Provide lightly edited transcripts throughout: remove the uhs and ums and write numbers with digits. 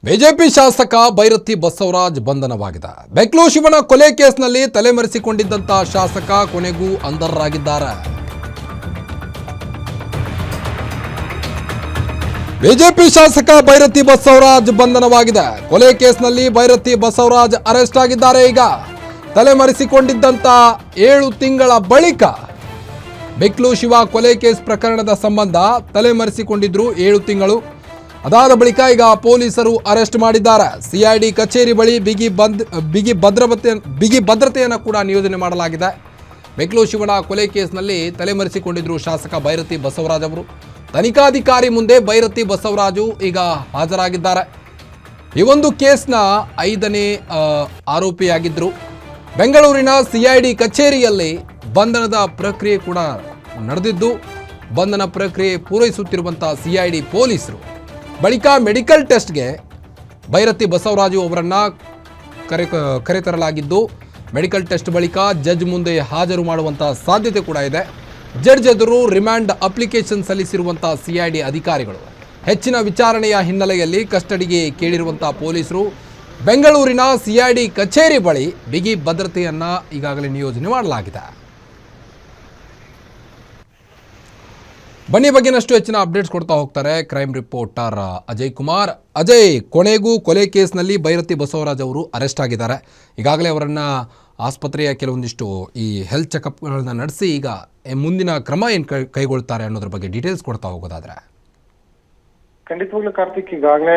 BJP ಶಾಸಕ ಬೈರತಿ ಬಸವರಾಜ್ ಬಂಧನವಾಗಿದೆ. ಬೆಕ್ಲೂರು ಶಿವನ ಕೊಲೆ ಕೇಸ್ನಲ್ಲಿ ತಲೆಮರೆಸಿಕೊಂಡಿದ್ದಂತ ಶಾಸಕ ಕೊನೆಗೂ ಅಂಧರಾಗಿದ್ದಾರೆ. ಬಿಜೆಪಿ ಶಾಸಕ ಬೈರತಿ ಬಸವರಾಜ್ ಬಂಧನವಾಗಿದೆ. ಕೊಲೆ ಕೇಸ್ನಲ್ಲಿ ಬೈರತಿ ಬಸವರಾಜ್ ಅರೆಸ್ಟ್ ಆಗಿದ್ದಾರೆ. ಈಗ ತಲೆಮರೆಸಿಕೊಂಡಿದ್ದಂತ 7 ತಿಂಗಳ ಬಳಿಕ ಬೆಕ್ಲೂರು ಶಿವ ಕೊಲೆ ಕೇಸ್ ಪ್ರಕರಣದ ಸಂಬಂಧ ತಲೆಮರೆಸಿಕೊಂಡಿದ್ರು 7 ತಿಂಗಳು. ಅದಾದ ಬಳಿಕ ಈಗ ಪೊಲೀಸರು ಅರೆಸ್ಟ್ ಮಾಡಿದ್ದಾರೆ. ಸಿಐಡಿ ಕಚೇರಿ ಬಳಿ ಬಿಗಿ ಭದ್ರತೆಯನ್ನು ಕೂಡ ನಿಯೋಜನೆ ಮಾಡಲಾಗಿದೆ. ಬೆಕ್ಲೂರು ಶಿವನ ಕೊಲೆ ಕೇಸ್ನಲ್ಲಿ ತಲೆಮರೆಸಿಕೊಂಡಿದ್ರು ಶಾಸಕ ಬೈರತಿ ಬಸವರಾಜ್ ಅವರು. ತನಿಖಾಧಿಕಾರಿ ಮುಂದೆ ಬೈರತಿ ಬಸವರಾಜು ಈಗ ಹಾಜರಾಗಿದ್ದಾರೆ. ಈ ಒಂದು ಕೇಸ್ನ 5ನೇ ಆರೋಪಿಯಾಗಿದ್ದರು. ಬೆಂಗಳೂರಿನ ಸಿಐಡಿ ಕಚೇರಿಯಲ್ಲಿ ಬಂಧನದ ಪ್ರಕ್ರಿಯೆ ಕೂಡ ನಡೆದಿದ್ದು, ಬಂಧನ ಪ್ರಕ್ರಿಯೆ ಪೂರೈಸುತ್ತಿರುವಂಥ ಸಿಐಡಿ ಪೊಲೀಸರು ಬಳಿಕ ಮೆಡಿಕಲ್ ಟೆಸ್ಟ್ಗೆ ಬೈರತಿ ಬಸವರಾಜು ಅವರನ್ನು ಕರೆತರಲಾಗಿದ್ದು, ಮೆಡಿಕಲ್ ಟೆಸ್ಟ್ ಬಳಿಕ ಜಡ್ಜ್ ಮುಂದೆ ಹಾಜರು ಮಾಡುವಂಥ ಸಾಧ್ಯತೆ ಕೂಡ ಇದೆ. ಜಡ್ಜ್ ಎದುರು ರಿಮ್ಯಾಂಡ್ ಅಪ್ಲಿಕೇಶನ್ ಸಲ್ಲಿಸಿರುವಂಥ ಸಿಐಡಿ ಅಧಿಕಾರಿಗಳು ಹೆಚ್ಚಿನ ವಿಚಾರಣೆಯ ಹಿನ್ನೆಲೆಯಲ್ಲಿ ಕಸ್ಟಡಿಗೆ ಕೇಳಿರುವಂಥ ಪೊಲೀಸರು ಬೆಂಗಳೂರಿನ ಸಿಐಡಿ ಕಚೇರಿ ಬಳಿ ಬಿಗಿ ಭದ್ರತೆಯನ್ನು ಈಗಾಗಲೇ ನಿಯೋಜನೆ ಮಾಡಲಾಗಿದೆ. ಬನ್ನಿ ಬಗ್ಗೆನಷ್ಟು ಹೆಚ್ಚಿನ ಅಪ್ಡೇಟ್ಸ್ ಕೊಡ್ತಾ ಹೋಗ್ತಾರೆ ಕ್ರೈಮ್ ರಿಪೋರ್ಟರ್ ಅಜಯ್ ಕುಮಾರ್. ಅಜಯ್, ಕೊನೆಗೂ ಕೊಲೆ ಕೇಸ್ನಲ್ಲಿ ಬೈರತಿ ಬಸವರಾಜ್ ಅವರು ಅರೆಸ್ಟ್ ಆಗಿದ್ದಾರೆ. ಈಗಾಗಲೇ ಅವರನ್ನು ಆಸ್ಪತ್ರೆಯ ಕೆಲವೊಂದಿಷ್ಟು ಈ ಹೆಲ್ತ್ ಚೆಕಪ್ಗಳನ್ನ ನಡೆಸಿ ಈಗ ಮುಂದಿನ ಕ್ರಮ ಏನು ಕೈಗೊಳ್ತಾರೆ ಅನ್ನೋದ್ರ ಬಗ್ಗೆ ಡೀಟೇಲ್ಸ್ ಕೊಡ್ತಾ ಹೋಗೋದಾದ್ರೆ. ಖಂಡಿತವಾಗ್ಲೂ ಕಾರ್ತಿಕ್, ಈಗಾಗಲೇ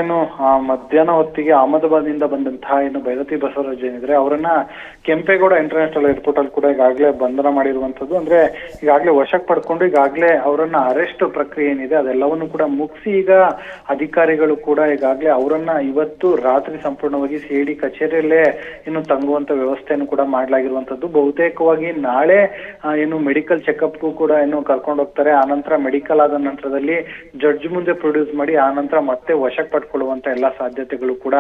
ಮಧ್ಯಾಹ್ನ ಹೊತ್ತಿಗೆ ಅಹಮದಾಬಾದ್ನಿಂದ ಬಂದಂತಹ ಬೈರತಿ ಬಸವರಾಜ್ ಏನಿದ್ರೆ ಅವರನ್ನ ಕೆಂಪೇಗೌಡ ಇಂಟರ್ನ್ಯಾಷನಲ್ ಏರ್ಪೋರ್ಟ್ ಅಲ್ಲಿ ಕೂಡ ಈಗಾಗಲೇ ಬಂಧನ ಮಾಡಿರುವಂತದ್ದು. ಅಂದ್ರೆ ಈಗಾಗಲೇ ವಶಕ್ಕೆ ಪಡ್ಕೊಂಡು ಈಗಾಗಲೇ ಅವರನ್ನ ಅರೆಸ್ಟ್ ಪ್ರಕ್ರಿಯೆ ಏನಿದೆ ಅದೆಲ್ಲವನ್ನು ಕೂಡ ಮುಗಿಸಿ ಈಗ ಅಧಿಕಾರಿಗಳು ಕೂಡ ಈಗಾಗಲೇ ಅವರನ್ನ ಇವತ್ತು ರಾತ್ರಿ ಸಂಪೂರ್ಣವಾಗಿ ಸಿಐಡಿ ಕಚೇರಿಯಲ್ಲೇ ಇನ್ನು ತಂಗುವಂತ ವ್ಯವಸ್ಥೆಯನ್ನು ಕೂಡ ಮಾಡಲಾಗಿರುವಂತದ್ದು. ಬಹುತೇಕವಾಗಿ ನಾಳೆ ಮೆಡಿಕಲ್ ಚೆಕಪ್ಗೂ ಕೂಡ ಕರ್ಕೊಂಡು ಹೋಗ್ತಾರೆ. ಆನಂತರ ಮೆಡಿಕಲ್ ಆದ ನಂತರದಲ್ಲಿ ಜಡ್ಜ್ ಮುಂದೆ ಪ್ರೊಡ್ಯೂಸ್ ಮಾಡಿ ಆ ನಂತರ ಮತ್ತೆ ವಶಕ್ಕೆ ಪಡ್ಕೊಳ್ಳುವಂತ ಎಲ್ಲಾ ಸಾಧ್ಯತೆಗಳು ಕೂಡ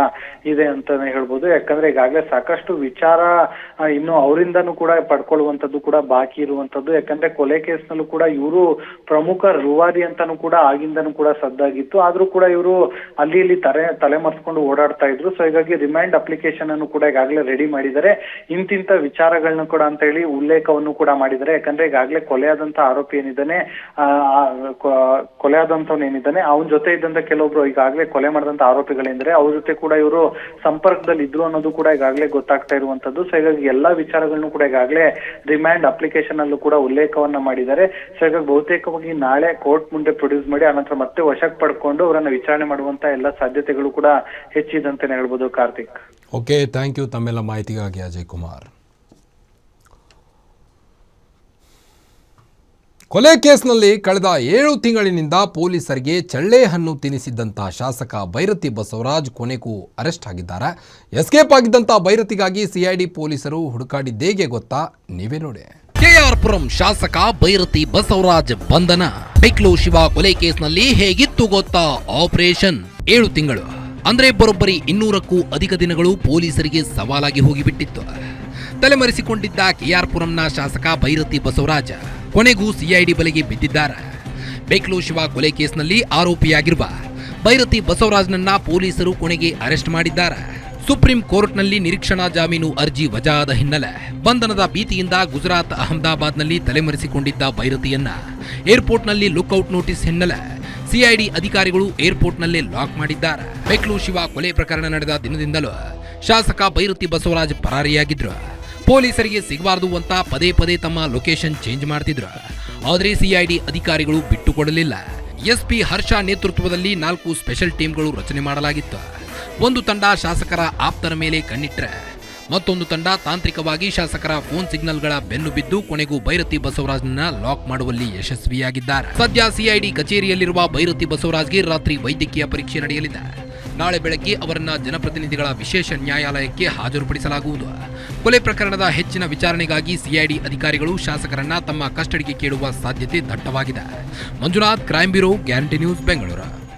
ಇದೆ ಅಂತಾನೆ ಹೇಳ್ಬೋದು. ಯಾಕಂದ್ರೆ ಈಗಾಗಲೇ ಸಾಕಷ್ಟು ವಿಚಾರ ಇನ್ನು ಅವರಿಂದನೂ ಕೂಡ ಪಡ್ಕೊಳ್ಳುವಂತದ್ದು ಕೂಡ ಬಾಕಿ ಇರುವಂತದ್ದು. ಯಾಕಂದ್ರೆ ಕೊಲೆ ಕೇಸ್ನಲ್ಲೂ ಕೂಡ ಇವರು ಪ್ರಮುಖ ರೂವಾರಿ ಅಂತಾನು ಕೂಡ ಆಗಿಂದನೂ ಕೂಡ ಸದ್ದಾಗಿತ್ತು. ಆದ್ರೂ ಕೂಡ ಇವರು ಅಲ್ಲಿ ಇಲ್ಲಿ ತಲೆಮರೆಸ್ಕೊಂಡು ಓಡಾಡ್ತಾ ಇದ್ರು. ಸೊ ಹೀಗಾಗಿ ರಿಮೈಂಡ್ ಅಪ್ಲಿಕೇಶನ್ ಅನ್ನು ಕೂಡ ಈಗಾಗಲೇ ರೆಡಿ ಮಾಡಿದ್ದಾರೆ. ಇಂತಿಂತ ವಿಚಾರಗಳನ್ನ ಕೂಡ ಅಂತ ಹೇಳಿ ಉಲ್ಲೇಖವನ್ನು ಕೂಡ ಮಾಡಿದ್ದಾರೆ. ಯಾಕಂದ್ರೆ ಈಗಾಗಲೇ ಕೊಲೆಯಾದಂತ ಆರೋಪಿ ಏನಿದ್ದಾನೆ, ಕೊಲೆಯಾದಂತವನ್ ಏನಿದ್ದಾನೆ ಅವನ ಜೊತೆ ಇದ್ದಂತ ಕೆಲವೊಬ್ರು ಈಗಾಗಲೇ ಕೊಲೆ ಮಾಡಿದಂತ ಆರೋಪಿಗಳೇಂದ್ರೆ ಅವ್ರ ಜೊತೆ ಕೂಡ ಇವರು ಸಂಪರ್ಕದಲ್ಲಿ ಇದ್ರು ಅನ್ನೋದು ಕೂಡ ಈಗಾಗಲೇ ಗೊತ್ತಾಗ್ತಾ ಇರುವಂತದ್ದು. ಸೊ ಹೀಗಾಗಿ ಎಲ್ಲಾ ವಿಚಾರಗಳನ್ನು ಕೂಡ ಈಗಾಗಲೇ ರಿಮ್ಯಾಂಡ್ ಅಪ್ಲಿಕೇಶನ್ ಅಲ್ಲೂ ಕೂಡ ಉಲ್ಲೇಖವನ್ನ ಮಾಡಿದ್ದಾರೆ. ಸೊ ಹೀಗಾಗಿ ಬಹುತೇಕವಾಗಿ ನಾಳೆ ಕೋರ್ಟ್ ಮುಂದೆ ಪ್ರೊಡ್ಯೂಸ್ ಮಾಡಿ ಆನಂತರ ಮತ್ತೆ ವಶಕ್ಕೆ ಪಡ್ಕೊಂಡು ಅವರನ್ನ ವಿಚಾರಣೆ ಮಾಡುವಂತ ಎಲ್ಲಾ ಸಾಧ್ಯತೆಗಳು ಕೂಡ ಹೆಚ್ಚಿದಂತಾನೆ ಹೇಳ್ಬೋದು ಕಾರ್ತಿಕ್. ಓಕೆ, ಥ್ಯಾಂಕ್ ಯು ತಮ್ಮೆಲ್ಲ ಮಾಹಿತಿಗಾಗಿ ಅಜಯ್ ಕುಮಾರ್. ಕೊಲೆ ಕೇಸ್ನಲ್ಲಿ ಕಳೆದ 7 ತಿಂಗಳಿನಿಂದ ಪೊಲೀಸರಿಗೆ ಚಳ್ಳೆ ಹಣ್ಣು ತಿನ್ನಿಸಿದ್ದಂಥ ಶಾಸಕ ಬೈರತಿ ಬಸವರಾಜ್ ಕೊನೆಗೂ ಅರೆಸ್ಟ್ ಆಗಿದ್ದಾರೆ. ಎಸ್ಕೇಪ್ ಆಗಿದ್ದಂಥ ಬೈರತಿಗಾಗಿ ಸಿಐಡಿ ಪೊಲೀಸರು ಹುಡುಕಾಡಿದ್ದೇಗೆ ಗೊತ್ತಾ? ನೀವೇ ನೋಡಿ. ಕೆಆರ್ ಪುರಂ ಶಾಸಕ ಬೈರತಿ ಬಸವರಾಜ್ ಬಂಧನ. ಬೆಕ್ಲೂರು ಶಿವ ಕೊಲೆ ಕೇಸ್ನಲ್ಲಿ ಹೇಗಿತ್ತು ಗೊತ್ತಾ ಆಪರೇಷನ್? 7 ತಿಂಗಳು ಅಂದ್ರೆ ಬರೋಬ್ಬರಿ 200ಕ್ಕೂ ಅಧಿಕ ದಿನಗಳು ಪೊಲೀಸರಿಗೆ ಸವಾಲಾಗಿ ಹೋಗಿಬಿಟ್ಟಿತ್ತು. ತಲೆಮರೆಸಿಕೊಂಡಿದ್ದ ಕೆಆರ್ ಪುರಂನ ಶಾಸಕ ಬೈರತಿ ಬಸವರಾಜ್ ಕೊನೆಗೂ ಸಿಐಡಿ ಬಲೆಗೆ ಬಿದ್ದಿದ್ದಾರೆ. ಬೆಕ್ಲೂರು ಶಿವ ಕೊಲೆ ಕೇಸ್ನಲ್ಲಿ ಆರೋಪಿಯಾಗಿರುವ ಬೈರತಿ ಬಸವರಾಜ್ನನ್ನ ಪೊಲೀಸರು ಕೊನೆಗೆ ಅರೆಸ್ಟ್ ಮಾಡಿದ್ದಾರೆ. ಸುಪ್ರೀಂ ಕೋರ್ಟ್ನಲ್ಲಿ ನಿರೀಕ್ಷಣಾ ಜಾಮೀನು ಅರ್ಜಿ ವಜಾದ ಹಿನ್ನೆಲೆ ಬಂಧನದ ಭೀತಿಯಿಂದ ಗುಜರಾತ್ ಅಹಮದಾಬಾದ್ನಲ್ಲಿ ತಲೆಮರೆಸಿಕೊಂಡಿದ್ದ ಬೈರತಿಯನ್ನ ಏರ್ಪೋರ್ಟ್ನಲ್ಲಿ ಲುಕ್ಔಟ್ ನೋಟಿಸ್ ಹಿನ್ನೆಲೆ ಸಿಐಡಿ ಅಧಿಕಾರಿಗಳು ಏರ್ಪೋರ್ಟ್ನಲ್ಲೇ ಲಾಕ್ ಮಾಡಿದ್ದಾರೆ. ಬೆಕ್ಲೂರು ಶಿವ ಕೊಲೆ ಪ್ರಕರಣ ನಡೆದ ದಿನದಿಂದಲೂ ಶಾಸಕ ಬೈರತಿ ಬಸವರಾಜ್ ಪರಾರಿಯಾಗಿದ್ರು. ಪೊಲೀಸರಿಗೆ ಸಿಗಬಾರದು ಅಂತ ಪದೇ ಪದೇ ತಮ್ಮ ಲೊಕೇಶನ್ ಚೇಂಜ್ ಮಾಡ್ತಿದ್ರು. ಆದರೆ ಸಿಐಡಿ ಅಧಿಕಾರಿಗಳು ಬಿಟ್ಟುಕೊಡಲಿಲ್ಲ. ಎಸ್ಪಿ ಹರ್ಷ ನೇತೃತ್ವದಲ್ಲಿ 4 ಸ್ಪೆಷಲ್ ಟೀಮ್ಗಳು ರಚನೆ ಮಾಡಲಾಗಿತ್ತು. ಒಂದು ತಂಡ ಶಾಸಕರ ಆಪ್ತರ ಮೇಲೆ ಕಣ್ಣಿಟ್ರೆ ಮತ್ತೊಂದು ತಂಡ ತಾಂತ್ರಿಕವಾಗಿ ಶಾಸಕರ ಫೋನ್ ಸಿಗ್ನಲ್ಗಳ ಬೆನ್ನು ಬಿದ್ದು ಕೊನೆಗೂ ಬೈರತಿ ಬಸವರಾಜ್ನ ಲಾಕ್ ಮಾಡುವಲ್ಲಿ ಯಶಸ್ವಿಯಾಗಿದ್ದಾರೆ. ಸದ್ಯ ಸಿಐಡಿ ಕಚೇರಿಯಲ್ಲಿರುವ ಬೈರತಿ ಬಸವರಾಜ್ಗೆ ರಾತ್ರಿ ವೈದ್ಯಕೀಯ ಪರೀಕ್ಷೆ ನಡೆಯಲಿದೆ. ನಾಳೆ ಬೆಳಗ್ಗೆ ಅವರನ್ನ ಜನಪ್ರತಿನಿಧಿಗಳ ವಿಶೇಷ ನ್ಯಾಯಾಲಯಕ್ಕೆ ಹಾಜರುಪಡಿಸಲಾಗುವುದು. ಕೊಲೆ ಪ್ರಕರಣದ ಹೆಚ್ಚಿನ ವಿಚಾರಣೆಗಾಗಿ ಸಿಐಡಿ ಅಧಿಕಾರಿಗಳು ಶಾಸಕರನ್ನ ತಮ್ಮ ಕಸ್ಟಡಿಗೆ ಕೇಳುವ ಸಾಧ್ಯತೆ ದಟ್ಟವಾಗಿದೆ. Manjunath, crime bureau, guarantee news, Bengaluru.